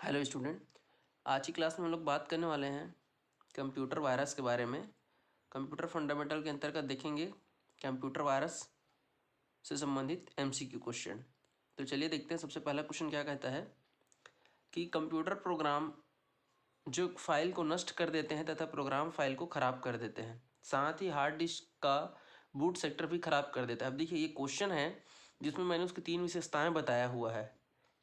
Hello student. आज की class में हम लोग बात करने वाले हैं कंप्यूटर वायरस के बारे में। कंप्यूटर फंडामेंटल के अंतर्गत देखेंगे कंप्यूटर वायरस से संबंधित एमसीक्यू क्वेश्चन। तो चलिए देखते हैं। सबसे पहला क्वेश्चन क्या कहता है कि कंप्यूटर प्रोग्राम जो फाइल को नष्ट कर देते हैं तथा प्रोग्राम फाइल को ख़राब कर देते हैं, साथ ही हार्ड डिस्क का बूट सेक्टर भी ख़राब कर देता है। अब देखिए, ये क्वेश्चन है जिसमें मैंने उसकी 3 विशेषताएं बताया हुआ है।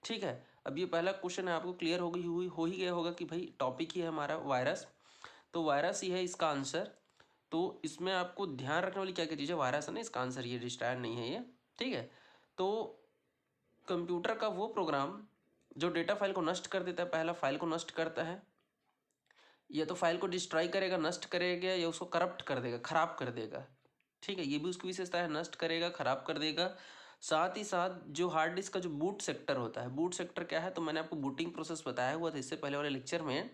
ठीक है, अब ये पहला क्वेश्चन है, आपको क्लियर हो ही गया होगा कि भाई टॉपिक ही है हमारा वायरस, तो वायरस ही है इसका आंसर। तो इसमें आपको ध्यान रखने वाली क्या क्या चीज़ है, वायरस है ना इसका आंसर, ये डिस्ट्रॉयर नहीं है ये। ठीक है, तो कंप्यूटर का वो प्रोग्राम जो डेटा फाइल को नष्ट कर देता है, पहला फाइल को नष्ट करता है, या तो फाइल को डिस्ट्रॉय करेगा, नष्ट करेगा, या उसको करप्ट कर देगा, खराब कर देगा। ठीक है, ये भी उसकी विशेषता है, नष्ट करेगा, खराब कर देगा। साथ ही साथ जो हार्ड डिस्क का जो बूट सेक्टर होता है, बूट सेक्टर क्या है, तो मैंने आपको बूटिंग प्रोसेस बताया हुआ था इससे पहले वाले लेक्चर में।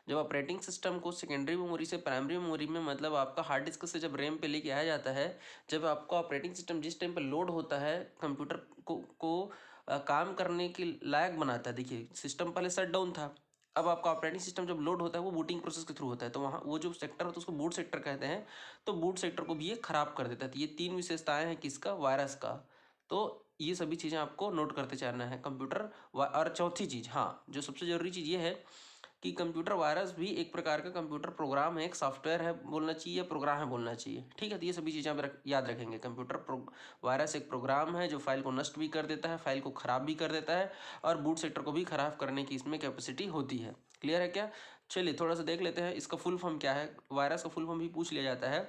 जब ऑपरेटिंग सिस्टम को सेकेंडरी मेमोरी से प्राइमरी मेमोरी में, मतलब आपका हार्ड डिस्क से जब रैम पे लेके आया जाता है, जब आपका ऑपरेटिंग सिस्टम जिस टाइम पर लोड होता है, कंप्यूटर को काम करने के लायक बनाता है। देखिए, सिस्टम पहले शट डाउन था, अब आपका ऑपरेटिंग सिस्टम जब लोड होता है वो बूटिंग प्रोसेस के थ्रू होता है, तो वहाँ वो जो सेक्टर होता है उसको बूट सेक्टर कहते हैं। तो बूट सेक्टर को भी ये खराब कर देता है। तो ये 3 विशेषताएं हैं किसका, वायरस का। तो ये सभी चीज़ें आपको नोट करते जाना है कंप्यूटर। और चौथी चीज़, हाँ, जो सबसे ज़रूरी चीज़ ये है कि कंप्यूटर वायरस भी एक प्रकार का कंप्यूटर प्रोग्राम है, एक सॉफ्टवेयर है बोलना चाहिए, या प्रोग्राम है बोलना चाहिए। ठीक है, तो ये सभी चीज़ें आप याद रखेंगे। वायरस एक प्रोग्राम है जो फाइल को नष्ट भी कर देता है, फाइल को ख़राब भी कर देता है, और बूट सेक्टर को भी ख़राब करने की इसमें कैपेसिटी होती है। क्लियर है क्या? चलिए थोड़ा सा देख लेते हैं इसका फुल फॉर्म क्या है। वायरस का फुल फॉर्म भी पूछ लिया जाता है।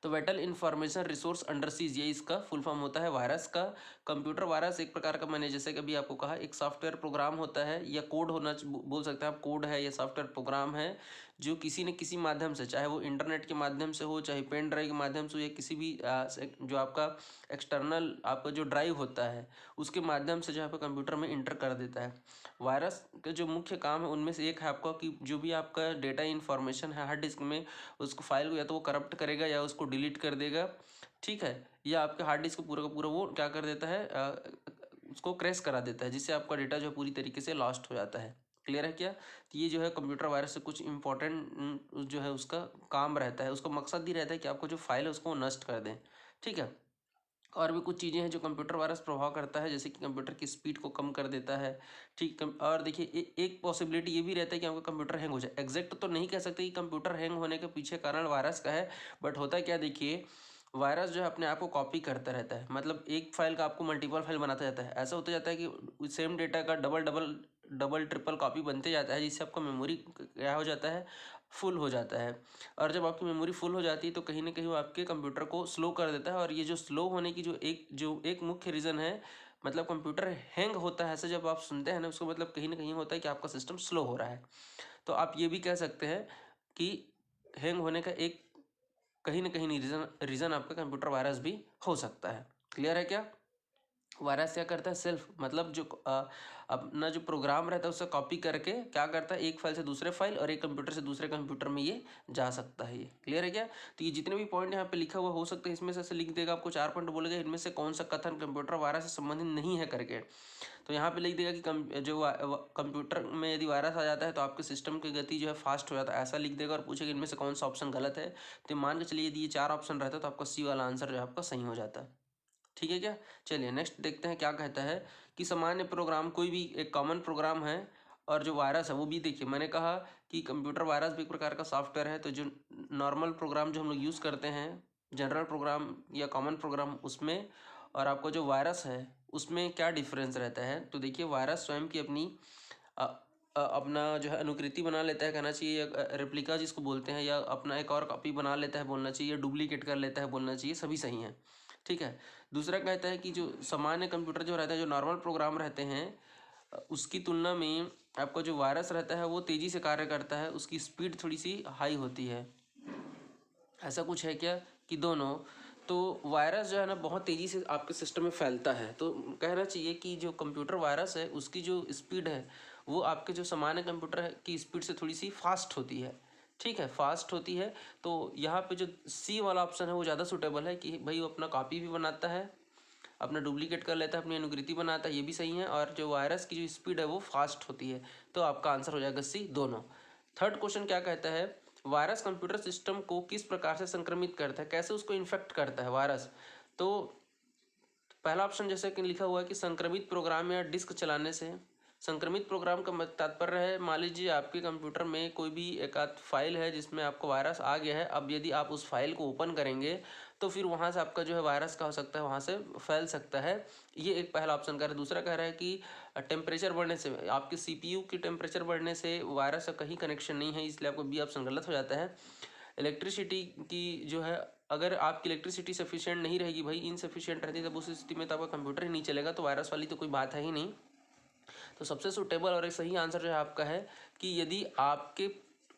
तो vital information resource under seize, ये इसका फुल फॉर्म होता है वायरस का। कंप्यूटर वायरस एक प्रकार का, मैंने जैसे कभी आपको कहा, एक सॉफ्टवेयर प्रोग्राम होता है, या कोड होना बोल सकते हैं आप, कोड है या सॉफ्टवेयर प्रोग्राम है, जो किसी न किसी माध्यम से, चाहे वो इंटरनेट के माध्यम से हो, चाहे पेन ड्राइव के माध्यम से हो, या किसी भी जो आपका एक्सटर्नल आपका जो ड्राइव होता है उसके माध्यम से जो है कंप्यूटर में इंटर कर देता है। वायरस का जो मुख्य काम है उनमें से एक है आपका कि जो भी आपका डेटा इंफॉर्मेशन है हार्ड डिस्क में, उसको फाइल को या तो वो करप्ट करेगा या उसको डिलीट कर देगा। ठीक है, या आपके हार्ड डिस्क को पूरा का पूरा वो क्या कर देता है, उसको क्रैश करा देता है, जिससे आपका डेटा जो है पूरी तरीके से लॉस्ट हो जाता है। क्लियर है क्या? तो ये जो है कंप्यूटर वायरस से कुछ इंपॉर्टेंट जो है उसका काम रहता है, उसका मकसद ही रहता है कि आपको जो फाइल है उसको नष्ट कर दें। ठीक है, और भी कुछ चीज़ें हैं जो कंप्यूटर वायरस प्रभाव करता है, जैसे कि कंप्यूटर की स्पीड को कम कर देता है। ठीक, और देखिए एक पॉसिबिलिटी ये भी रहता है कि आपका कंप्यूटर हैंग हो जाए। एग्जैक्ट तो नहीं कह सकते कि कंप्यूटर हैंग होने के पीछे कारण वायरस का है, बट होता क्या, देखिए, वायरस जो है अपने आप को कॉपी करता रहता है। मतलब एक फाइल का आपको मल्टीपल फाइल बनाता जाता है। ऐसा होता जाता है कि सेम डेटा का double double double triple copy बनते जाता है, जिससे आपका मेमोरी क्या हो जाता है, फुल हो जाता है। और जब आपकी मेमोरी फुल हो जाती है तो कहीं ना कहीं वो आपके कंप्यूटर को स्लो कर देता है। और ये जो स्लो होने की जो एक मुख्य रीज़न है, मतलब कंप्यूटर हैंग होता है, ऐसे जब आप सुनते हैं ना, उसको मतलब कहीं ना कहीं होता है कि आपका सिस्टम स्लो हो रहा है। तो आप ये भी कह सकते हैं कि हैंग होने का एक कहीं ना कहीं रीज़न आपका कंप्यूटर वायरस भी हो सकता है। क्लियर है क्या? वायरस क्या करता है, सेल्फ मतलब जो अपना जो प्रोग्राम रहता है उससे कॉपी करके क्या करता है, एक फाइल से दूसरे फाइल और एक कंप्यूटर से दूसरे कंप्यूटर में ये जा सकता है। ये क्लियर है क्या? तो ये जितने भी पॉइंट यहाँ पे लिखा हुआ हो सकता है, इसमें से लिख देगा, आपको 4 पॉइंट बोलेगा इनमें से कौन सा कथन कंप्यूटर वायरस से संबंधित नहीं है करके। तो यहाँ पे लिख देगा कि कंप्यूटर में यदि वायरस आ जाता है तो आपके सिस्टम की गति जो है फास्ट हो जाता है, ऐसा लिख देगा, और पूछेगा इनमें से कौन सा ऑप्शन गलत है। तो मान के चलिए यदि ये 4 ऑप्शन रहता है तो आपका सी वाला आंसर जो है आपका सही हो जाता है। ठीक है क्या? चलिए नेक्स्ट देखते हैं क्या कहता है कि सामान्य प्रोग्राम, कोई भी एक कॉमन प्रोग्राम है, और जो वायरस है वो भी, देखिए मैंने कहा कि कंप्यूटर वायरस भी एक प्रकार का सॉफ्टवेयर है। तो जो नॉर्मल प्रोग्राम जो हम लोग यूज़ करते हैं, जनरल प्रोग्राम या कॉमन प्रोग्राम, उसमें और आपका जो वायरस है उसमें क्या डिफरेंस रहता है। तो देखिए, वायरस स्वयं की अपनी अपना जो है अनुकृति बना लेता है कहना चाहिए, या रेप्लिका जिसको बोलते हैं, या अपना एक और कॉपी बना लेता है बोलना चाहिए, या डुप्लीकेट कर लेता है बोलना चाहिए, सभी सही हैं। ठीक है, दूसरा कहता है कि जो सामान्य कंप्यूटर जो रहता है, जो नॉर्मल प्रोग्राम रहते हैं, उसकी तुलना में आपका जो वायरस रहता है वो तेज़ी से कार्य करता है, उसकी स्पीड थोड़ी सी हाई होती है। ऐसा कुछ है क्या कि दोनों? तो वायरस जो है ना बहुत तेज़ी से आपके सिस्टम में फैलता है, तो कहना चाहिए कि जो कंप्यूटर वायरस है उसकी जो स्पीड है वो आपके जो सामान्य कंप्यूटर की स्पीड से थोड़ी सी फास्ट होती है। ठीक है, फास्ट होती है। तो यहाँ पे जो सी वाला ऑप्शन है वो ज़्यादा सूटेबल है कि भाई वो अपना कॉपी भी बनाता है अपना डुप्लीकेट कर लेता है, अपनी अनुकृति बनाता है, ये भी सही है। और जो वायरस की जो स्पीड है वो फास्ट होती है, तो आपका आंसर हो जाएगा सी, दोनों। थर्ड क्वेश्चन क्या कहता है, वायरस कंप्यूटर सिस्टम को किस प्रकार से संक्रमित करता है, कैसे उसको इन्फेक्ट करता है वायरस। तो पहला ऑप्शन जैसे कि लिखा हुआ है कि संक्रमित प्रोग्राम या डिस्क चलाने से। संक्रमित प्रोग्राम का तात्पर्य है, मान लीजिए आपके कंप्यूटर में कोई भी एक आध फाइल है जिसमें आपको वायरस आ गया है। अब यदि आप उस फाइल को ओपन करेंगे तो फिर वहाँ से आपका जो है वायरस का हो सकता है, वहाँ से फैल सकता है। ये एक पहला ऑप्शन कह रहा है। दूसरा कह रहा है कि टेम्परेचर बढ़ने से, आपके CPU की टेम्परेचर बढ़ने से वायरस का कहीं कनेक्शन नहीं है, इसलिए आपको बी ऑप्शन गलत हो जाता है। इलेक्ट्रिसिटी की जो है, अगर आपकी इलेक्ट्रिसिटी सफिशिएंट नहीं रहेगी भाई, इनसफिशिएंट रहती है, तब उस स्थिति में तो आपका कंप्यूटर ही नहीं चलेगा, तो वायरस वाली तो कोई बात है ही नहीं। तो सबसे सूटेबल और एक सही आंसर जो है आपका है कि यदि आपके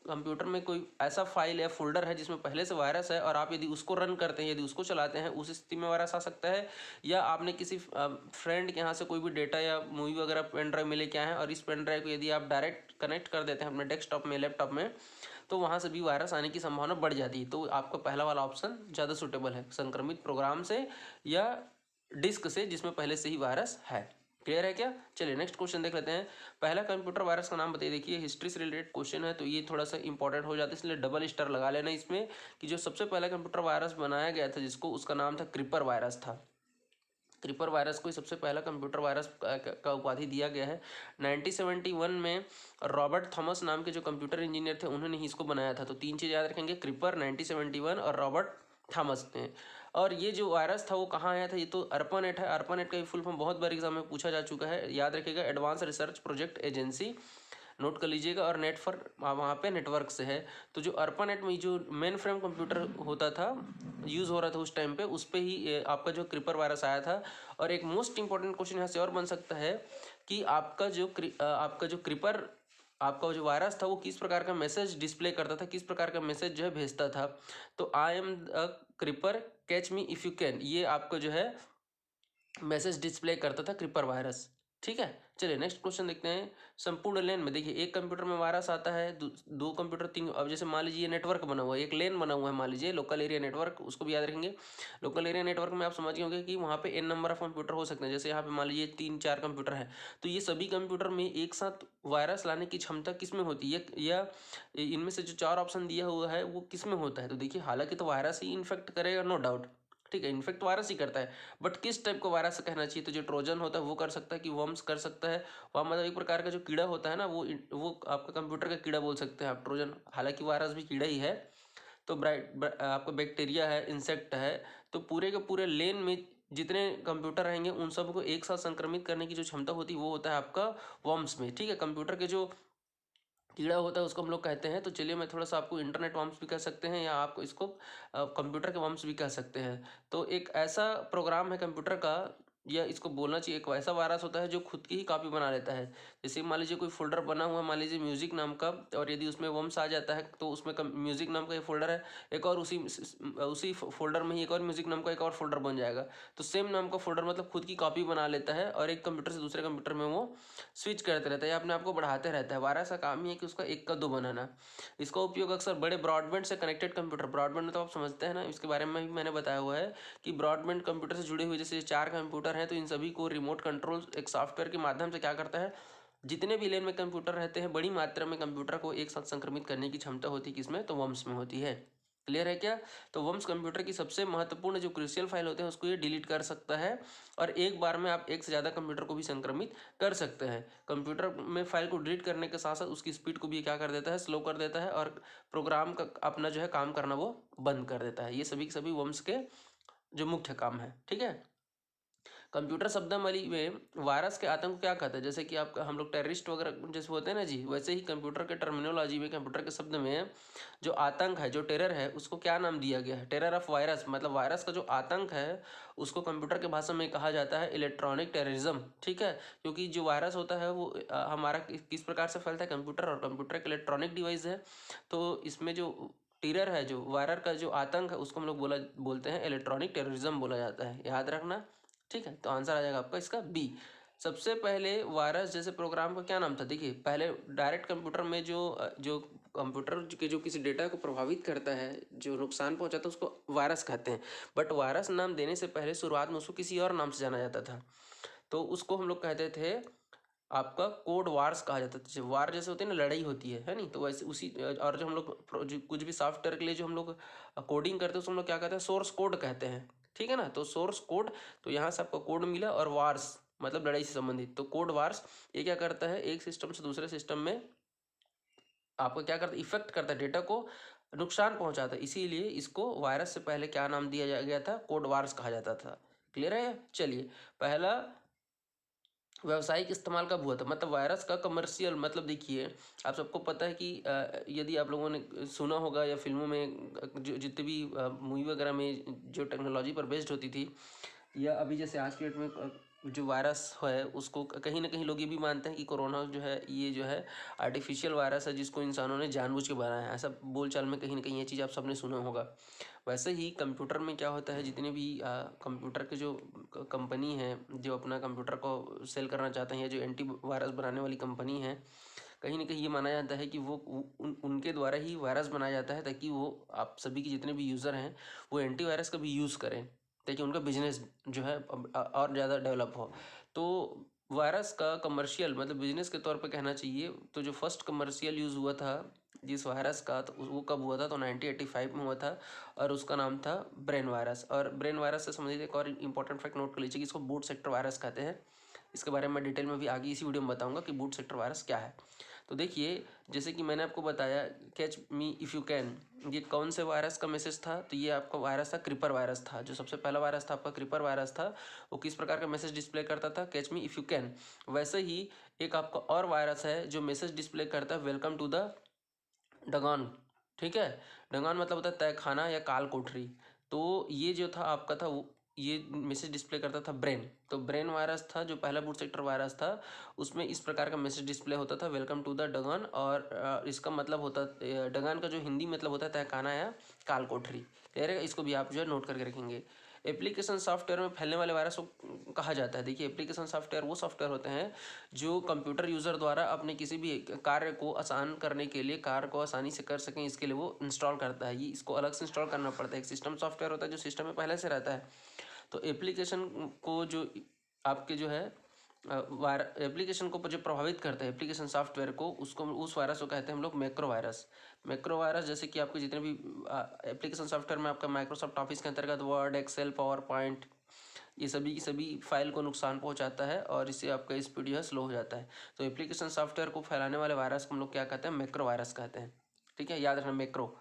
कंप्यूटर में कोई ऐसा फाइल या फोल्डर है जिसमें पहले से वायरस है और आप यदि उसको रन करते हैं, यदि उसको चलाते हैं, उस स्थिति में वायरस आ सकता है। या आपने किसी फ्रेंड के यहाँ से कोई भी डेटा या मूवी वगैरह पेन ड्राइव में लेके आए हैं और इस पेन ड्राइव को यदि आप डायरेक्ट कनेक्ट कर देते हैं अपने डेस्कटॉप में, लैपटॉप में, तो वहाँ से भी वायरस आने की संभावना बढ़ जाती है। तो आपका पहला वाला ऑप्शन ज़्यादा सूटेबल है, संक्रमित प्रोग्राम से या डिस्क से जिसमें पहले से ही वायरस है। क्लियर है क्या? चलिए नेक्स्ट क्वेश्चन देख लेते हैं। पहला कंप्यूटर वायरस का नाम बताइए। देखिए हिस्ट्री से रिलेटेड क्वेश्चन है, तो ये थोड़ा सा इंपॉर्टेंट हो जाता है, इसलिए डबल स्टार लगा लेना इसमें कि जो सबसे पहला कंप्यूटर वायरस बनाया गया था जिसको, उसका नाम था क्रीपर वायरस था। क्रीपर वायरस को सबसे पहला कंप्यूटर वायरस का उपाधि दिया गया है 1971 में। रॉबर्ट थॉमस नाम के जो कंप्यूटर इंजीनियर थे उन्होंने ही इसको बनाया था। तो तीन चीज़ याद रखेंगे, क्रीपर 1971 और रॉबर्ट थॉमस ने। और ये जो वायरस था वो कहाँ आया था, ये तो अर्पानेट है। अर्पानेट का फुल फॉर्म बहुत बार एग्जाम में पूछा जा चुका है, याद रखिएगा, advance research project agency, note कर लीजिएगा। और नेट फॉर वहाँ पे नेटवर्क से है। तो जो अर्पानेट में जो मेन फ्रेम कंप्यूटर होता था, यूज़ हो रहा था उस टाइम पे, उस पर ही आपका जो क्रीपर वायरस आया था। और एक मोस्ट इंपॉर्टेंट क्वेश्चन यहाँ से और बन सकता है कि आपका जो क्रीपर, आपका जो वायरस था वो किस प्रकार का मैसेज डिस्प्ले करता था, किस प्रकार का मैसेज जो है भेजता था। तो I am the creeper, catch me if you can, ये आपका जो है मैसेज डिस्प्ले करता था क्रीपर वायरस। ठीक है, चलिए नेक्स्ट क्वेश्चन देखते हैं। संपूर्ण लेन में देखिए, एक कंप्यूटर में वायरस आता है, दो कंप्यूटर, तीन। अब जैसे मान लीजिए नेटवर्क बना हुआ है, एक लेन बना हुआ है, मान लीजिए लोकल एरिया नेटवर्क, उसको भी याद रखेंगे। लोकल एरिया नेटवर्क में आप समझ गए होंगे कि वहाँ पे n नंबर ऑफ कंप्यूटर हो सकते हैं। जैसे यहाँ पे मान लीजिए 3-4 कंप्यूटर है, तो ये सभी कंप्यूटर में एक साथ वायरस लाने की क्षमता किस में होती है, या इनमें से जो 4 ऑप्शन दिया हुआ है वो किस में होता है। तो देखिए, हालांकि तो वायरस ही इन्फेक्ट करेगा, नो डाउट, ठीक है, इन्फेक्ट वायरस ही करता है, बट किस टाइप का वायरस कहना चाहिए। तो जो ट्रोजन होता है वो कर सकता है, कि वर्म्स कर सकता है। वह मतलब एक प्रकार का जो कीड़ा होता है ना, वो आपका कंप्यूटर का कीड़ा बोल सकते हैं आप, ट्रोजन। हालांकि वायरस भी कीड़ा ही है। तो आपका बैक्टीरिया है, इंसेक्ट है। तो पूरे के पूरे लेन में जितने कंप्यूटर रहेंगे उन सबको एक साथ संक्रमित करने की जो क्षमता होती है वो होता है आपका वर्म्स में। ठीक है, कंप्यूटर के जो कीड़ा होता है उसको हम लोग कहते हैं। तो चलिए मैं थोड़ा सा आपको इंटरनेट वॉर्म्स भी कह सकते हैं, या आपको इसको कंप्यूटर के वॉर्म्स भी कह सकते हैं। तो एक ऐसा प्रोग्राम है कंप्यूटर का, या इसको बोलना चाहिए एक ऐसा वायरस होता है जो खुद की ही कॉपी बना लेता है। जैसे मान लीजिए कोई फोल्डर बना हुआ है, मान लीजिए म्यूजिक नाम का, और यदि उसमें वर्म्स आ जाता है तो उसमें म्यूजिक नाम का एक फोल्डर है, एक और उसी फोल्डर में ही एक और म्यूजिक नाम का एक और फोल्डर बन जाएगा। तो सेम नाम का फोल्डर मतलब खुद की कॉपी बना लेता है, और एक कंप्यूटर से दूसरे कंप्यूटर में वो स्विच करते रहता है या अपने आप को बढ़ाते रहता है। वायरस का काम ही है कि उसका एक का दो बनाना। इसका उपयोग अक्सर बड़े ब्रॉडबैंड से कनेक्टेड कंप्यूटर, ब्रॉडबैंड में तो आप समझते हैं ना, इसके बारे में भी मैंने बताया हुआ है कि ब्रॉडबैंड कंप्यूटर से जुड़े हुए जैसे 4 कंप्यूटर हैं, तो इन सभी को रिमोट कंट्रोल एक सॉफ्टवेयर के माध्यम से क्या करता है, जितने भी लेन में कंप्यूटर रहते हैं बड़ी मात्रा में कंप्यूटर को एक साथ संक्रमित करने की क्षमता होती है किसमें, तो वर्म्स में होती है। क्लियर है क्या? तो वर्म्स कंप्यूटर की सबसे महत्वपूर्ण जो क्रूशियल फाइल होते हैं उसको ये डिलीट कर सकता है, और एक बार में आप एक से ज़्यादा कंप्यूटर को भी संक्रमित कर सकते हैं। कंप्यूटर में फाइल को डिलीट करने के साथ साथ उसकी स्पीड को भी क्या कर देता है, स्लो कर देता है, और प्रोग्राम का अपना जो है काम करना वो बंद कर देता है। ये सभी के सभी वर्म्स के जो मुख्य काम है। ठीक है, कंप्यूटर शब्दावली में वायरस के आतंक को क्या कहते हैं, जैसे कि आप हम लोग टेररिस्ट वगैरह जैसे होते हैं ना जी, वैसे ही कंप्यूटर के टर्मिनोलॉजी में, कंप्यूटर के शब्द में जो आतंक है, जो टेरर है, उसको क्या नाम दिया गया है, टेरर ऑफ वायरस। मतलब वायरस का जो आतंक है उसको कंप्यूटर के भाषा में कहा जाता है इलेक्ट्रॉनिक टेररिज्म। ठीक है, क्योंकि जो वायरस होता है वो हमारा किस प्रकार से फैलता है, कंप्यूटर, और कंप्यूटर एक इलेक्ट्रॉनिक डिवाइस है। तो इसमें जो टेरर है, जो वायरस का जो आतंक है, उसको हम लोग बोलते हैं इलेक्ट्रॉनिक टेररिज्म बोला जाता है, याद रखना। ठीक है, तो आंसर आ जाएगा आपका इसका बी। सबसे पहले वायरस जैसे प्रोग्राम का क्या नाम था, देखिए पहले डायरेक्ट कंप्यूटर में जो कंप्यूटर के जो किसी डेटा को प्रभावित करता है, जो नुकसान पहुंचाता है, उसको वायरस कहते हैं। बट वायरस नाम देने से पहले शुरुआत में उसको किसी और नाम से जाना जाता था। तो उसको हम लोग कहते थे, आपका कोड वार्स कहा जाता था। जैसे वार जैसे होती है ना, लड़ाई होती है नहीं, तो वैसे उसी। और जो हम लोग जो कुछ भी सॉफ्टवेयर के लिए जो हम लोग कोडिंग करते हैं उसको हम लोग क्या कहते हैं, सोर्स कोड कहते हैं। ठीक है ना, तो सोर्स कोड, तो यहाँ से आपको कोड मिला, और वार्स मतलब लड़ाई से संबंधित, तो कोड वार्स ये क्या करता है, एक सिस्टम से दूसरे सिस्टम में आपको क्या करता है, इफेक्ट करता है, डेटा को नुकसान पहुंचाता है। इसीलिए इसको वायरस से पहले क्या नाम दिया गया था, कोड वार्स कहा जाता था। क्लियर है। चलिए, पहला व्यावसायिक इस्तेमाल कब हुआ था, मतलब वायरस का कमर्शियल, मतलब देखिए आप सबको पता है कि यदि आप लोगों ने सुना होगा या फिल्मों में जो जितने भी मूवी वगैरह में जो टेक्नोलॉजी पर बेस्ड होती थी, या अभी जैसे आज के डेट में जो वायरस है उसको कहीं ना कहीं लोग ये भी मानते हैं कि कोरोना जो है ये जो है आर्टिफिशियल वायरस है, जिसको इंसानों ने जानबूझ के बनाया है। ऐसा बोलचाल में कहीं ना कहीं ये चीज़ आप सबने सुना होगा। वैसे ही कंप्यूटर में क्या होता है, जितने भी कंप्यूटर के जो कंपनी है जो अपना कंप्यूटर को सेल करना चाहते हैं, या जो एंटी वायरस बनाने वाली कंपनी है, कहीं ना कहीं ये माना जाता है कि वो उनके द्वारा ही वायरस बनाया जाता है, ताकि वो आप सभी के जितने भी यूज़र हैं वो एंटी वायरस का भी यूज़ करें, ताकि उनका बिजनेस जो है और ज़्यादा डेवलप हो। तो वायरस का कमर्शियल मतलब बिजनेस के तौर पे कहना चाहिए, तो जो फर्स्ट कमर्शियल यूज़ हुआ था जिस वायरस का, तो वो कब हुआ था, तो 1985 में हुआ था, और उसका नाम था ब्रेन वायरस। और ब्रेन वायरस से संबंधित एक और इंपॉर्टेंट फैक्ट नोट कर लीजिए कि इसको बूट सेक्टर वायरस कहते हैं। इसके बारे में डिटेल में भी आगे इसी वीडियो में बताऊंगा कि बूट सेक्टर वायरस क्या है। तो देखिए, जैसे कि मैंने आपको बताया, catch me if you can, ये कौन से वायरस का मैसेज था, तो ये आपका वायरस था क्रीपर वायरस था। जो सबसे पहला वायरस था आपका क्रीपर वायरस था, वो किस प्रकार का मैसेज डिस्प्ले करता था, catch me if you can. वैसे ही एक आपका और वायरस है जो मैसेज डिस्प्ले करता है, वेलकम टू द डगॉन। ठीक है, डगॉन मतलब होता है तहखाना या काल कोठरी। तो ये जो था आपका था वो, ये मैसेज डिस्प्ले करता था ब्रेन। तो ब्रेन वायरस था जो पहला बूट सेक्टर वायरस था, उसमें इस प्रकार का मैसेज डिस्प्ले होता था, वेलकम टू द डगन। और इसका मतलब होता, डगन का जो हिंदी मतलब होता है तहखाना या काल कोठरी। क्लियर है, इसको भी आप जो है नोट करके रखेंगे। एप्लीकेशन सॉफ्टवेयर में फैलने वाले वायरस को कहा जाता है। देखिए, एप्लीकेशन सॉफ्टवेयर वो सॉफ्टवेयर होते हैं जो कंप्यूटर यूज़र द्वारा अपने किसी भी कार्य को आसान करने के लिए, कार्य को आसानी से कर सकें, इसके लिए वो इंस्टॉल करता है। ये इसको अलग से इंस्टॉल करना पड़ता है। एक सिस्टम सॉफ्टवेयर होता है जो सिस्टम में पहले से रहता है। तो एप्लीकेशन को जो आपके जो है एप्लीकेशन को जो प्रभावित करता है, एप्लीकेशन सॉफ्टवेयर को, उसको उस वायरस को कहते हैं हम लोग मैक्रो वायरस। मैक्रो वायरस जैसे कि आपके जितने भी एप्लीकेशन सॉफ्टवेयर में आपका माइक्रोसॉफ्ट ऑफिस के अंतर्गत वर्ड, एक्सेल, पावर पॉइंट, ये सभी की सभी फाइल को नुकसान पहुंचाता है, और इससे आपका स्पीड जो है स्लो हो जाता है। तो एप्लीकेशन सॉफ्टवेयर को फैलाने वाले वायरस को हम लोग क्या कहते हैं, मैक्रो वायरस कहते हैं। ठीक है, याद रखना मैक्रो।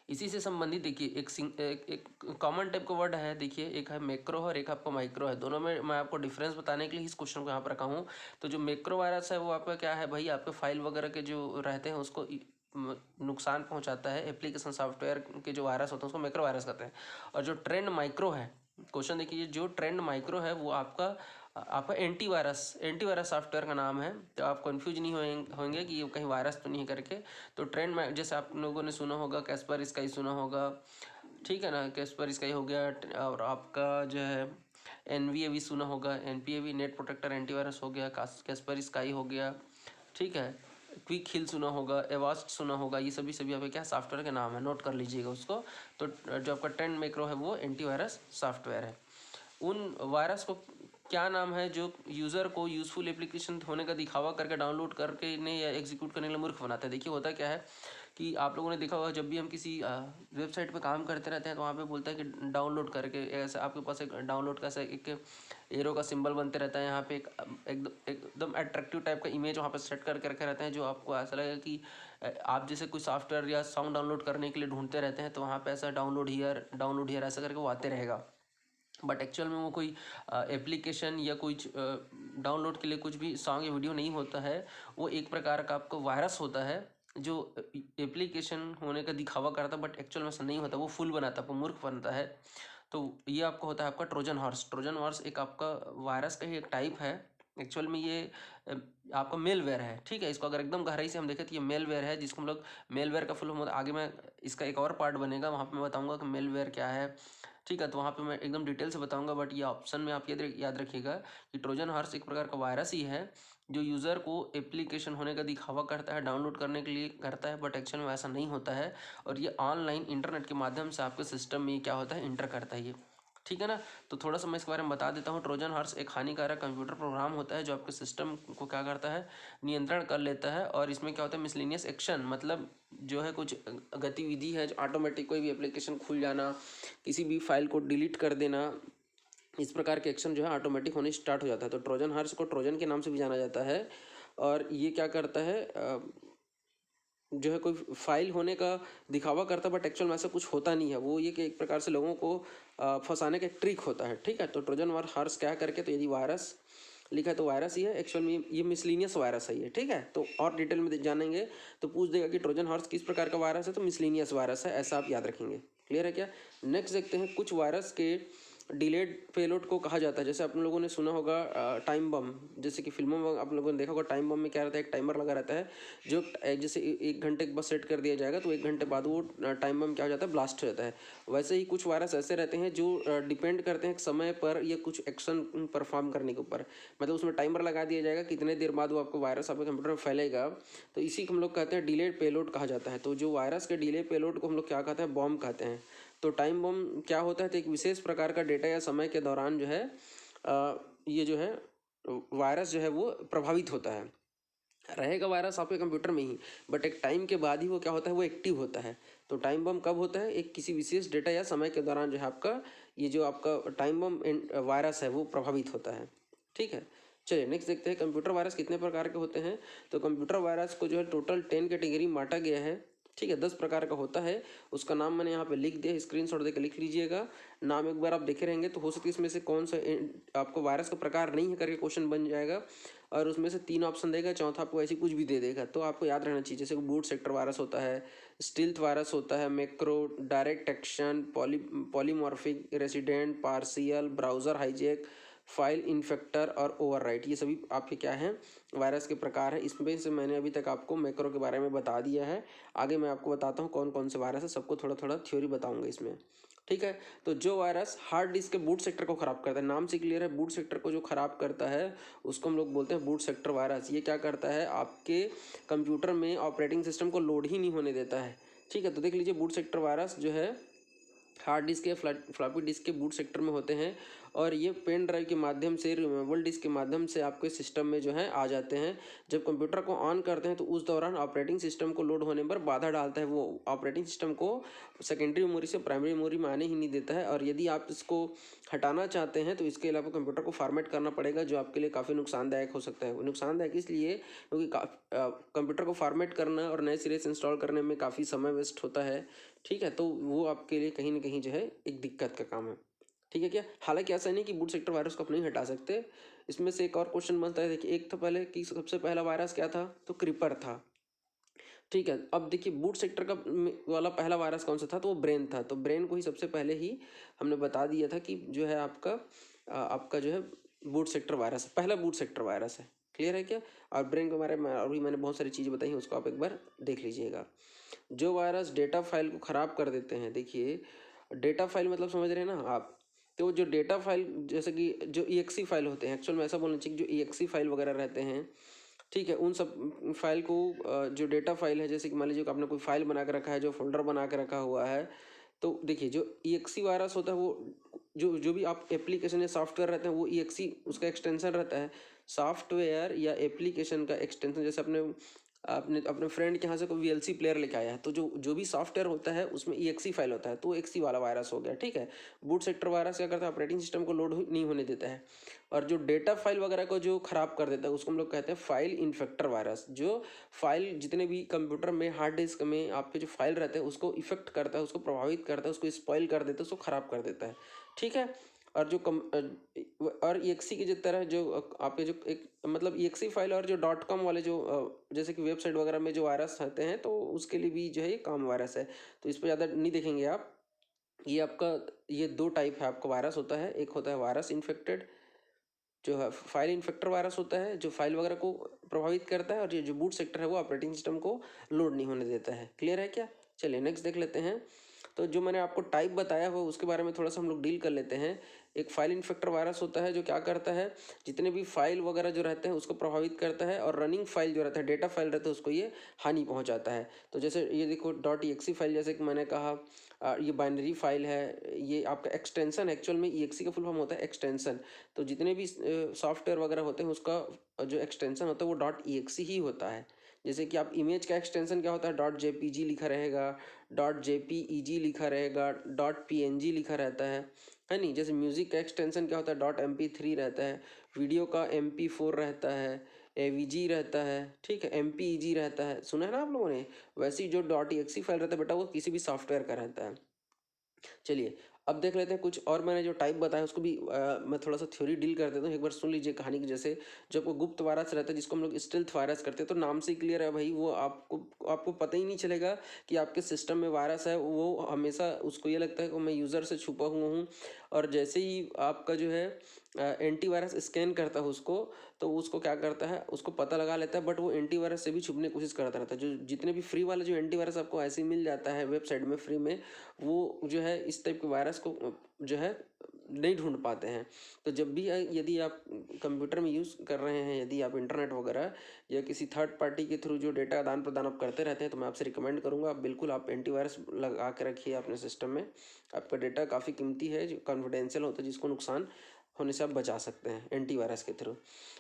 इसी से संबंधित देखिए एक कॉमन टाइप का वर्ड है। देखिए, एक है मैक्रो और एक आपका माइक्रो है। दोनों में मैं आपको डिफरेंस बताने के लिए इस क्वेश्चन को यहाँ पर रखा हूँ। तो जो मैक्रो वायरस है वो आपका क्या है भाई, आपके फाइल वगैरह के जो रहते हैं उसको नुकसान पहुंचाता है। एप्लीकेशन सॉफ्टवेयर के जो वायरस होते हैं उसको मैक्रो वायरस कहते हैं। और जो ट्रेंड माइक्रो है, क्वेश्चन देखिए, जो ट्रेंड माइक्रो है वो आपका आपका एंटीवायरस सॉफ्टवेयर का नाम है। तो आप कंफ्यूज नहीं होंगे कि ये कहीं वायरस तो नहीं करके। तो ट्रेंड में जैसे आप लोगों ने सुना होगा, कैस्पर स्काई सुना होगा, ठीक है ना, कैस्पर स्काई हो गया, और आपका जो है NVAV सुना होगा, NPAV नेट प्रोटेक्टर एंटीवायरस हो गया, कैस्पर स्काई हो गया, ठीक है, क्विक हिल सुना होगा, एवास्ट सुना होगा। ये सभी आपके क्या सॉफ्टवेयर के नाम है, नोट कर लीजिएगा उसको। तो जो आपका ट्रेंड मैक्रो है वो एंटीवायरस सॉफ्टवेयर है। उन वायरस को क्या नाम है जो यूज़र को यूज़फुल एप्लीकेशन होने का दिखावा करके डाउनलोड करके ने या एग्जीक्यूट करने के लिए मूर्ख बनाता है। देखिए, होता क्या है कि आप लोगों ने देखा होगा, जब भी हम किसी वेबसाइट पे काम करते रहते हैं तो वहाँ पे बोलता है कि डाउनलोड करके, ऐसा आपके पास एक डाउनलोड का ऐसा एक एरो का सिंबल बनते रहता है। यहाँ पे एकदम अट्रैक्टिव टाइप का इमेज वहाँ पे सेट करके रखे रहते हैं, जो आपको ऐसा लगेगा कि आप जैसे कोई सॉफ्टवेयर या सॉन्ग डाउनलोड करने के लिए ढूंढते रहते हैं, तो वहाँ पे ऐसा डाउनलोड हियर ऐसा करके वो आते रहेगा। बट एक्चुअल में वो कोई एप्लीकेशन या कुछ डाउनलोड के लिए कुछ भी सॉन्ग या वीडियो नहीं होता है। वो एक प्रकार का आपका वायरस होता है जो एप्लीकेशन होने का दिखावा करता है, बट एक्चुअल में ऐसा नहीं होता, वो फुल बनाता है, वो मूर्ख बनता है। तो ये आपका होता है आपका ट्रोजन हॉर्स। ट्रोजन हॉर्स एक आपका वायरस का ही एक टाइप है। एक्चुअल में ये आपका मेलवेयर है। ठीक है, इसको अगर एकदम गहराई से हम देखें तो ये मेलवेयर है, जिसको हम लोग मेलवेयर का फुल आगे मैं इसका एक और पार्ट बनेगा, वहाँ पे मैं बताऊंगा कि मेलवेयर क्या है। ठीक है। तो वहाँ पे मैं एकदम डिटेल से बताऊंगा, बट ये ऑप्शन में आप याद रखिएगा कि ट्रोजन हॉर्स एक प्रकार का वायरस ही है जो यूज़र को एप्लीकेशन होने का दिखावा करता है, डाउनलोड करने के लिए करता है, बट एक्चुअल में ऐसा नहीं होता है। और ये ऑनलाइन इंटरनेट के माध्यम से आपके सिस्टम में क्या होता है, इंटर करता है ये। ठीक है ना। तो थोड़ा सा मैं इसके बारे में बता देता हूँ। ट्रोजन हॉर्स एक हानिकारक कंप्यूटर प्रोग्राम होता है जो आपके सिस्टम को क्या करता है, नियंत्रण कर लेता है। और इसमें क्या होता है, मिसलिनियस एक्शन, मतलब जो है कुछ गतिविधि है जो ऑटोमेटिक, कोई भी एप्लीकेशन खुल जाना, किसी भी फाइल को डिलीट कर देना, इस प्रकार के एक्शन जो है ऑटोमेटिक होने स्टार्ट हो जाता है। तो ट्रोजन हॉर्स को ट्रोजन के नाम से भी जाना जाता है। और ये क्या करता है, जो है कोई फाइल होने का दिखावा करता है, बट एक्चुअल में ऐसा कुछ होता नहीं है। वो ये कि एक प्रकार से लोगों को फंसाने का एक ट्रिक होता है। ठीक है। तो ट्रोजन हॉर्स क्या करके, तो यदि वायरस लिखा है तो वायरस ही है, एक्चुअल में ये मिसलिनियस वायरस है ये। ठीक है। तो और डिटेल में जानेंगे तो पूछ देगा कि ट्रोजन हॉर्स किस प्रकार का वायरस है, तो मिसलिनियस वायरस है, ऐसा आप याद रखेंगे। क्लियर है क्या। नेक्स्ट देखते हैं, कुछ वायरस के डिलेड पेलोड को कहा जाता है। जैसे आप लोगों ने सुना होगा टाइम बम, जैसे कि फिल्मों में आप लोगों ने देखा होगा, टाइम बम में क्या रहता है, एक टाइमर लगा रहता है जो जैसे 1 घंटे के बाद सेट कर दिया जाएगा तो 1 घंटे बाद वो टाइम बम क्या हो जाता है, ब्लास्ट हो जाता है। वैसे ही कुछ वायरस ऐसे रहते हैं जो डिपेंड करते हैं समय पर या कुछ एक्शन परफॉर्म करने के ऊपर। मतलब उसमें टाइमर लगा दिया जाएगा, कितने देर बाद वो आपको वायरस आपके कंप्यूटर में फैलेगा। तो इसी को हम लोग कहते हैं डिलेड पेलोड कहा जाता है। तो जो वायरस के डिले पेलोड को हम लोग क्या कहते हैं, बॉम्ब कहते हैं। तो टाइम बम क्या होता है, तो एक विशेष प्रकार का डेटा या समय के दौरान जो है ये जो है वायरस जो है वो प्रभावित होता है। रहेगा वायरस आपके कंप्यूटर में ही, बट एक टाइम के बाद ही वो क्या होता है, वो एक्टिव होता है। तो टाइम बम कब होता है, एक किसी विशेष डेटा या समय के दौरान जो है आपका ये जो आपका टाइम बम वायरस है वो प्रभावित होता है। ठीक है। चलिए नेक्स्ट देखते हैं, कंप्यूटर वायरस कितने प्रकार के होते हैं। तो कंप्यूटर वायरस को जो है टोटल 10 कैटेगरी बांटा गया है। ठीक है, 10 प्रकार का होता है। उसका नाम मैंने यहाँ पे लिख दिया, स्क्रीनशॉट देकर लिख लीजिएगा। नाम एक बार आप देखे रहेंगे तो हो सकता है इसमें से कौन सा आपको वायरस का प्रकार नहीं है करके क्वेश्चन बन जाएगा, और उसमें से 3 ऑप्शन देगा, चौथा आपको ऐसी कुछ भी दे देगा। तो आपको याद रहना चाहिए, जैसे बूट सेक्टर वायरस होता है, स्टील्थ वायरस होता है, macro, direct action, polymorphic, resident, partial, browser hijack, file infector और ओवरराइट, ये सभी आपके क्या हैं, वायरस के प्रकार है। इसमें से मैंने अभी तक आपको मैक्रो के बारे में बता दिया है। आगे मैं आपको बताता हूँ कौन कौन से वायरस है, सबको थोड़ा थोड़ा थ्योरी बताऊंगा इसमें। ठीक है। तो जो वायरस हार्ड डिस्क के बूट सेक्टर को खराब करता है, नाम से क्लियर है, बूट सेक्टर को जो खराब करता है उसको हम लोग बोलते हैं बूट सेक्टर वायरस। ये क्या करता है, आपके कंप्यूटर में ऑपरेटिंग सिस्टम को लोड ही नहीं होने देता है। ठीक है। तो देख लीजिए, बूट सेक्टर वायरस जो है हार्ड डिस्क या फ्लॉपी डिस्क के बूट सेक्टर में होते हैं, और ये पेन ड्राइव के माध्यम से, रिमूवेबल डिस्क के माध्यम से आपके सिस्टम में जो है आ जाते हैं। जब कंप्यूटर को ऑन करते हैं तो उस दौरान ऑपरेटिंग सिस्टम को लोड होने पर बाधा डालता है। वो ऑपरेटिंग सिस्टम को सेकेंडरी मेमोरी से प्राइमरी मेमोरी में आने ही नहीं देता है। और यदि आप इसको हटाना चाहते हैं तो इसके अलावा कंप्यूटर को फॉर्मेट करना पड़ेगा, जो आपके लिए काफ़ी नुकसानदायक हो सकता है। नुकसानदायक इसलिए क्योंकि कंप्यूटर को फॉर्मेट करना और नए सिरे से इंस्टॉल करने में काफ़ी समय वेस्ट होता है। ठीक है। तो वो आपके लिए कहीं ना कहीं जो है एक दिक्कत का काम है। ठीक है क्या। हालांकि ऐसा नहीं कि बूट सेक्टर वायरस को आप नहीं हटा सकते। इसमें से एक और क्वेश्चन बनता है, देखिए, एक तो पहले कि सबसे पहला वायरस क्या था, तो क्रीपर था। ठीक है। अब देखिए, बूट सेक्टर का वाला पहला वायरस कौन सा था, तो वो ब्रेन था। तो ब्रेन को ही सबसे पहले ही हमने बता दिया था कि जो है आपका जो है बूट सेक्टर वायरस है, पहला बूट सेक्टर वायरस है। क्लियर है क्या। और ब्रेन के बारे में अभी मैंने बहुत सारी चीज़ें बताई हैं, उसको आप एक बार देख लीजिएगा। जो वायरस डेटा फाइल को ख़राब कर देते हैं, देखिए डेटा फाइल मतलब समझ रहे हैं ना आप। तो जो डेटा फाइल, जैसे कि जो EXE फाइल होते हैं, एक्चुअल में ऐसा बोलना चाहिए, जो EXE फाइल वगैरह रहते हैं, ठीक है, उन सब फाइल को जो डेटा फाइल है, जैसे कि मान लीजिए कि आपने कोई फाइल बना के रखा है, जो फोल्डर बना के रखा हुआ है, तो देखिए जो EXE वायरस होता है वो जो भी आप एप्लीकेशन या सॉफ्टवेयर रहते हैं वो EXE उसका एक्सटेंशन रहता है। सॉफ्टवेयर या एप्लीकेशन का एक्सटेंशन, जैसे अपने आपने अपने फ्रेंड के यहाँ से कोई VLC प्लेयर लेके आया है, तो जो भी सॉफ्टवेयर होता है उसमें EXE फाइल होता है, तो EXE वाला वायरस हो गया। ठीक है। बूट सेक्टर वायरस क्या करता है, ऑपरेटिंग सिस्टम को लोड नहीं होने देता है, और जो डेटा फाइल वगैरह को जो खराब कर देता है उसको हम लोग कहते हैं फाइल इन्फेक्टर वायरस। जो फाइल जितने भी कंप्यूटर में, हार्ड डिस्क में आपके जो फाइल रहते हैं उसको इफेक्ट करता है, उसको प्रभावित करता है, उसको स्पॉइल कर देता है, उसको खराब कर देता है। ठीक है। और जो और EXE की जिस तरह जो आपके जो एक मतलब EXE फाइल और जो .com वाले जो जैसे कि वेबसाइट वगैरह में जो वायरस आते हैं, तो उसके लिए भी जो है ये काम वायरस है। तो इस पर ज़्यादा नहीं देखेंगे आप। ये आपका ये 2 टाइप है आपका वायरस होता है। एक होता है वायरस इन्फेक्टेड, जो है फाइल इन्फेक्टर वायरस होता है, जो फाइल वगैरह को प्रभावित करता है, और ये जो बूट सेक्टर है वो ऑपरेटिंग सिस्टम को लोड नहीं होने देता है। क्लियर है क्या। चलिए नेक्स्ट देख लेते हैं। तो जो मैंने आपको टाइप बताया हो उसके बारे में थोड़ा सा हम लोग डील कर लेते हैं। एक फाइल इन्फेक्टर वायरस होता है जो क्या करता है, जितने भी फाइल वगैरह जो रहते हैं उसको प्रभावित करता है, और रनिंग फाइल जो रहता है, डेटा फाइल रहता है, उसको ये हानि पहुंचाता है। तो जैसे ये देखो .exe फाइल, जैसे कि मैंने कहा ये बाइनरी फाइल है, ये आपका एक्सटेंशन, एक्चुअल में exe का फुल फॉर्म होता है एक्सटेंशन। तो जितने भी सॉफ्टवेयर वगैरह होते हैं उसका जो एक्सटेंशन होता है वो .exe ही होता है। जैसे कि आप इमेज का एक्सटेंशन क्या होता है, .jpg लिखा रहेगा, .jpeg लिखा रहेगा, .png लिखा रहता है नहीं। जैसे म्यूज़िक का एक्सटेंशन क्या होता है, .mp3 रहता है, वीडियो का mp4 रहता है, avg रहता है, ठीक है, mpeg रहता है, सुना है ना आप लोगों ने। वैसे ही जो .exe फाइल रहता है बेटा वो किसी भी सॉफ्टवेयर का रहता है। चलिए अब देख लेते हैं कुछ और। मैंने जो टाइप बताया उसको भी मैं थोड़ा सा थ्योरी डील कर देता हूँ, एक बार सुन लीजिए कहानी की। जैसे जो आपको गुप्त वायरस रहता है जिसको हम लोग स्टेल्थ वायरस करते हैं, तो नाम से ही क्लियर है भाई, वो आपको पता ही नहीं चलेगा कि आपके सिस्टम में वायरस है। वो हमेशा उसको ये लगता है कि मैं यूज़र से छुपा हुआ हूँ, और जैसे ही आपका जो है एंटीवायरस स्कैन करता है उसको, तो उसको क्या करता है, उसको पता लगा लेता है। बट वो एंटीवायरस से भी छुपने की कोशिश करता रहता है। जो जितने भी फ्री वाले जो एंटीवायरस आपको ऐसे ही मिल जाता है वेबसाइट में फ्री में, वो जो है इस टाइप के वायरस को जो है नहीं ढूंढ पाते हैं। तो जब भी यदि आप कंप्यूटर में यूज़ कर रहे हैं, यदि आप इंटरनेट वगैरह या किसी थर्ड पार्टी के थ्रू जो डेटा आदान प्रदान आप करते रहते हैं, तो मैं आपसे रिकमेंड करूंगा आप बिल्कुल आप एंटीवायरस लगा के रखिए अपने सिस्टम में। आपका डेटा काफ़ी कीमती है, जो कॉन्फिडेंशियल होता है, जिसको नुकसान होने से आप बचा सकते हैं एंटीवायरस के थ्रू।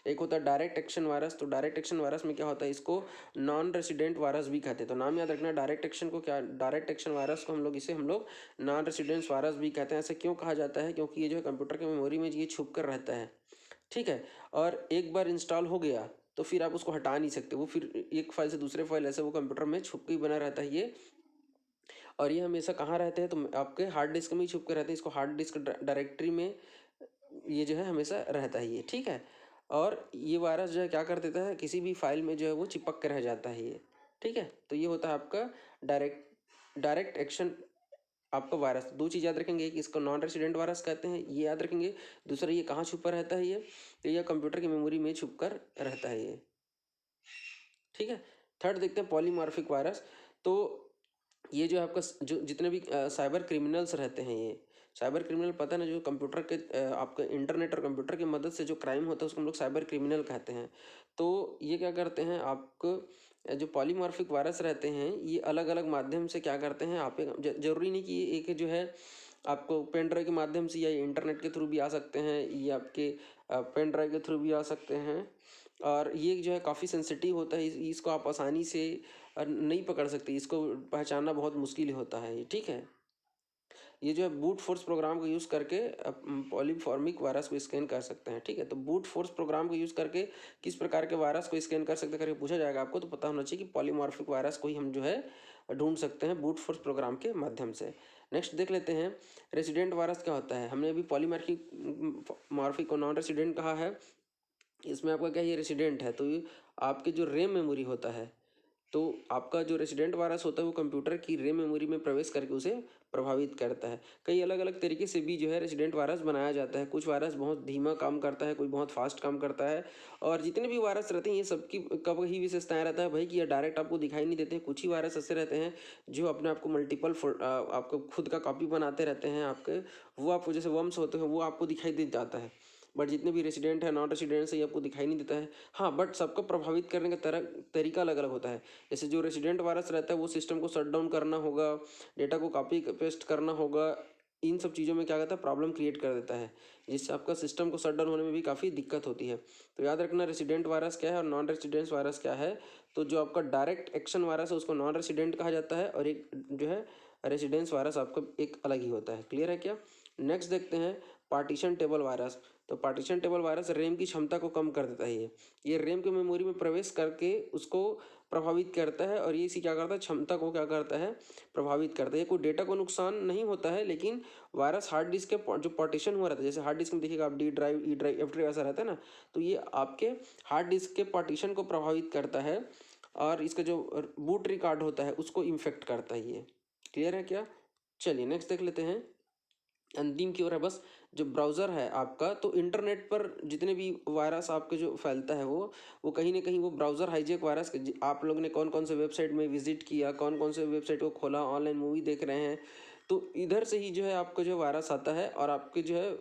एक होता है डायरेक्ट एक्शन वायरस। तो डायरेक्ट एक्शन वायरस में क्या होता है, इसको नॉन रेसिडेंट वायरस भी कहते हैं। तो नाम याद रखना, डायरेक्ट एक्शन को क्या, डायरेक्ट एक्शन वायरस को हम लोग नॉन रेसिडेंट वायरस भी कहते हैं। ऐसे क्यों कहा जाता है, क्योंकि ये जो है कंप्यूटर की मेमोरी में ये छुप कर रहता है, ठीक है। और एक बार इंस्टॉल हो गया तो फिर आप उसको हटा नहीं सकते, वो फिर एक फाइल से दूसरे फाइल ऐसे वो कंप्यूटर में छुप के ही बना रहता है ये। और ये हमेशा कहाँ रहते हैं, तो आपके हार्ड डिस्क में ही छुप के रहते हैं। इसको हार्ड डिस्क डायरेक्टरी में ये जो है हमेशा रहता है ये, ठीक है। और ये वायरस जो है क्या कर देता है, किसी भी फाइल में जो है वो चिपक के रह जाता है ये, ठीक है। तो ये होता है आपका डायरेक्ट एक्शन आपका वायरस। दो चीज़ याद रखेंगे कि इसको नॉन रेसिडेंट वायरस कहते हैं, ये याद रखेंगे। दूसरा ये कहाँ छुपा रहता है, ये तो ये कंप्यूटर की मेमोरी में छुप कर रहता है ये, ठीक है। थर्ड देखते हैं पॉलीमॉर्फिक वायरस। तो ये जो आपका जो जितने भी साइबर क्रिमिनल्स रहते हैं, ये साइबर क्रिमिनल पता है ना, जो कंप्यूटर के आपका इंटरनेट और कंप्यूटर की मदद से जो क्राइम होता है उसको हम लोग साइबर क्रिमिनल कहते हैं। तो ये क्या करते हैं, आपको जो पॉलीमॉर्फिक वायरस रहते हैं ये अलग अलग माध्यम से क्या करते हैं, आप जरूरी नहीं कि ये एक जो है आपको पेन ड्राइव के माध्यम से या इंटरनेट के थ्रू भी आ सकते हैं, ये आपके पेन ड्राइव के थ्रू भी आ सकते हैं। और ये जो है काफ़ी सेंसिटिव होता है, इसको आप आसानी से नहीं पकड़ सकते, इसको पहचानना बहुत मुश्किल होता है ये, ठीक है। ये जो है बूट फोर्स प्रोग्राम का यूज़ करके पॉलीफॉर्मिक वायरस को स्कैन कर सकते हैं, ठीक है। तो बूट फोर्स प्रोग्राम को यूज़ करके किस प्रकार के वायरस को स्कैन कर सकते हैं करके पूछा जाएगा आपको, तो पता होना चाहिए कि पॉलीमॉर्फिक वायरस को ही हम जो है ढूंढ सकते हैं बूट फोर्स प्रोग्राम के माध्यम से। नेक्स्ट देख लेते हैं रेसिडेंट वायरस क्या होता है। हमने अभी पॉलीमॉर्फिक को नॉन रेसिडेंट कहा है, इसमें आपका क्या, ये रेसिडेंट है। तो ये आपके जो रैम मेमोरी होता है, तो आपका जो रेसिडेंट वायरस होता है वो कंप्यूटर की रैम मेमोरी में प्रवेश करके उसे प्रभावित करता है। कई अलग अलग तरीके से भी जो है रेसिडेंट वायरस बनाया जाता है। कुछ वायरस बहुत धीमा काम करता है, कोई बहुत फास्ट काम करता है। और जितने भी वायरस रहते हैं ये सबकी कब ही विशेषताएं रहता है भाई कि ये डायरेक्ट आपको दिखाई नहीं देते हैं। कुछ ही वायरस ऐसे रहते हैं जो अपने आपको मल्टीपल आपको खुद का कॉपी बनाते रहते हैं आपके, वो आपको जैसे वर्म्स होते हैं वो आपको दिखाई दे जाता है। बट जितने भी रेसिडेंट है नॉन रेसिडेंट से ये आपको दिखाई नहीं देता है। हाँ, बट सबको प्रभावित करने का तरीका अलग अलग होता है। जैसे जो रेसिडेंट वायरस रहता है वो सिस्टम को शट डाउन करना होगा, डेटा को कॉपी पेस्ट करना होगा, इन सब चीज़ों में क्या कहता है प्रॉब्लम क्रिएट कर देता है, जिससे आपका सिस्टम को शट डाउन होने में भी काफ़ी दिक्कत होती है। तो याद रखना रेसिडेंट वायरस क्या है और नॉन रेसिडेंट वायरस क्या है। तो जो आपका डायरेक्ट एक्शन वायरस है उसको नॉन रेसिडेंट कहा जाता है, और एक जो है रेसिडेंस वायरस आपका एक अलग ही होता है। क्लियर है क्या। नेक्स्ट देखते हैं पार्टीशन टेबल वायरस। तो पार्टीशन टेबल वायरस रैम की क्षमता को कम कर देता है। ये रैम की मेमोरी में प्रवेश करके उसको प्रभावित करता है, और ये इसी क्या करता है, क्षमता को क्या करता है, प्रभावित करता है। ये कोई डेटा को नुकसान नहीं होता है, लेकिन वायरस हार्ड डिस्क के जो पार्टीशन हुआ रहता है, जैसे हार्ड डिस्क में देखिएगा आप D drive, E drive, F drive ऐसा रहता है ना, तो ये आपके हार्ड डिस्क के पार्टीशन को प्रभावित करता है, और इसका जो बूट रिकॉर्ड होता है उसको इन्फेक्ट करता है ये। क्लियर है क्या। चलिए नेक्स्ट देख लेते हैं, अंतिम की ओर है बस। जो ब्राउज़र है आपका, तो इंटरनेट पर जितने भी वायरस आपके जो फैलता है वो कहीं ना कहीं वो ब्राउज़र हाईजैक वायरस, आप लोग ने कौन कौन से वेबसाइट में विजिट किया, कौन कौन से वेबसाइट को खोला, ऑनलाइन मूवी देख रहे हैं, तो इधर से ही जो है आपको जो वायरस आता है और आपके जो है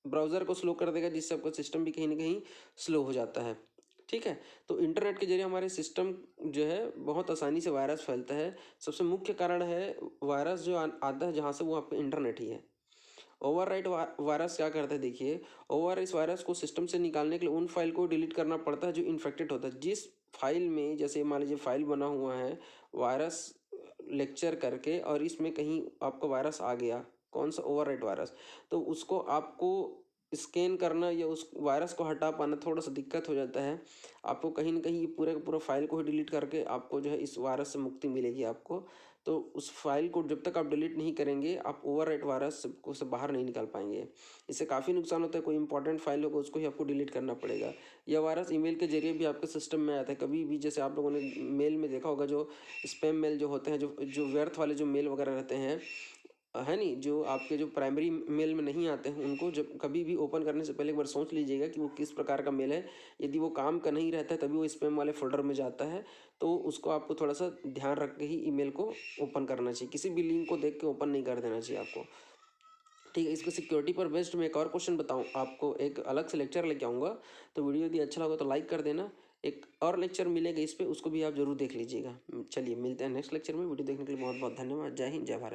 ब्राउज़र को स्लो कर देगा, जिससे आपका सिस्टम भी कहीं ना कहीं स्लो हो जाता है। ठीक है, तो इंटरनेट के जरिए हमारे सिस्टम जो है बहुत आसानी से वायरस फैलता है। सबसे मुख्य कारण है वायरस जो आता है जहाँ से, वो आपका इंटरनेट ही है। ओवरराइट वायरस क्या करता है, देखिए, ओवर इस वायरस को सिस्टम से निकालने के लिए उन फाइल को डिलीट करना पड़ता है जो इन्फेक्टेड होता है। जिस फाइल में, जैसे मान लीजिए फाइल बना हुआ है वायरस लेक्चर करके, और इसमें कहीं आपको वायरस आ गया, कौन सा, ओवरराइट वायरस, तो उसको आपको स्कैन करना या उस वायरस को हटा पाना थोड़ा सा दिक्कत हो जाता है। आपको कहीं ना कहीं पूरे का पूरा फाइल को ही डिलीट करके आपको जो है इस वायरस से मुक्ति मिलेगी आपको। तो उस फाइल को जब तक आप डिलीट नहीं करेंगे, आप ओवरराइट वायरस को से बाहर नहीं निकाल पाएंगे। इससे काफ़ी नुकसान होता है। कोई इंपॉर्टेंट फाइल होगा उसको ही आपको डिलीट करना पड़ेगा। यह वायरस ईमेल के जरिए भी आपके सिस्टम में आता है कभी भी। जैसे आप लोगों ने मेल में देखा होगा, जो स्पैम मेल जो होते हैं, जो जो व्यर्थ वाले जो मेल वगैरह रहते हैं, है नहीं, जो आपके जो प्राइमरी मेल में नहीं आते हैं, उनको जब कभी भी ओपन करने से पहले एक बार सोच लीजिएगा कि वो किस प्रकार का मेल है। यदि वो काम का नहीं रहता है तभी वो स्पैम वाले फोल्डर में जाता है, तो उसको आपको थोड़ा सा ध्यान रख के ही ईमेल को ओपन करना चाहिए। किसी भी लिंक को देख के ओपन नहीं कर देना चाहिए आपको। ठीक है, इसको सिक्योरिटी पर बेस्ड मैं एक और क्वेश्चन बताऊँ आपको, एक अलग से लेक्चर लेके आऊँगा। तो वीडियो यदि अच्छा लगा तो लाइक कर देना। एक और लेक्चर मिलेगा इस पर, उसको भी आप जरूर देख लीजिएगा। चलिए मिलते हैं नेक्स्ट लेक्चर में। वीडियो देखने के लिए बहुत बहुत धन्यवाद। जय हिंद, जय भारत।